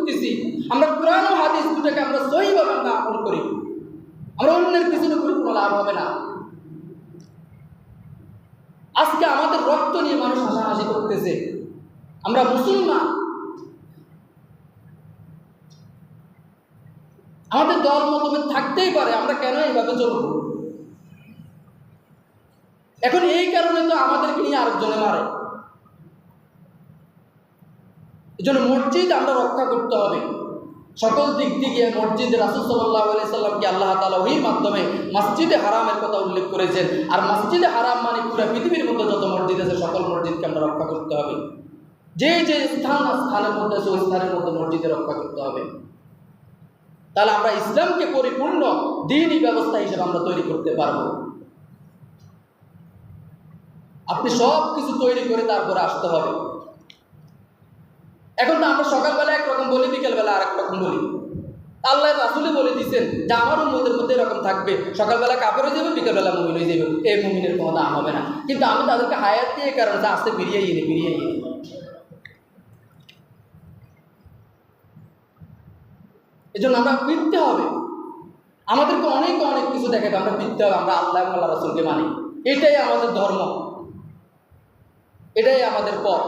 করতেছি, আমরা কোরআন ও হাদিস দুটাকে আমরা সহিভাবে আমরা আমল করি, আমরা অন্যের পিছনে করে কোনো লাভ হবে না। আজকে আমাদের রক্ত নিয়ে মানুষ হাসাহাসি করতেছে, আমরা মুসলমান, আমাদের দল মতভেদ থাকতেই পারে, আমরা কেন এইভাবে চলব? এখন এই কারণে তো আমাদেরকে নিয়ে আরেকজনে মারে। এই জন্য মসজিদ আমরা রক্ষা করতে হবে সকল দিক থেকে। মসজিদ রাসূল সাল্লাল্লাহু আলাইহি সাল্লামকে আল্লাহ তাআলা ওহীর মাধ্যমে মসজিদে হারামের কথা উল্লেখ করেছেন। আর মসজিদে হারাম মানে পুরো পৃথিবীর মধ্যে যত মসজিদ আছে সকল মসজিদকে আমরা রক্ষা করতে হবে। যে যে স্থানের মধ্যে আছে ওই স্থানের মধ্যে মসজিদে রক্ষা করতে হবে। তাহলে আমরা ইসলামকে পরিপূর্ণ দ্বীনি ব্যবস্থা হিসেবে আমরা তৈরি করতে পারবো। আপনি সব কিছু তৈরি করে তারপরে আসতে হবে। এখন তো আমরা সকালবেলা একরকম বলি, বিকেলবেলা আরেক রকম বলি। আল্লাহ রাসূলই বলে দিয়েছেন যে আমার উম্মতের মধ্যে এরকম থাকবে, সকালবেলা কাফের হয়ে যাবে, বিকেলবেলা মুমিন হয়ে যাবে, এই মুমিনের কোনো দাম হবে না। কিন্তু আমি তাদেরকে হায়াত দিয়ে কারণ আস্তে ফিরিয়ে এনে এই জন্য আমরা ফিরতে হবে। আমাদেরকে অনেক অনেক কিছু দেখাবে, আমরা ফিরতে হবে, আমরা আল্লাহ আল্লাহ রাসূলকে মানি, এটাই আমাদের ধর্ম, এটাই আমাদের পথ।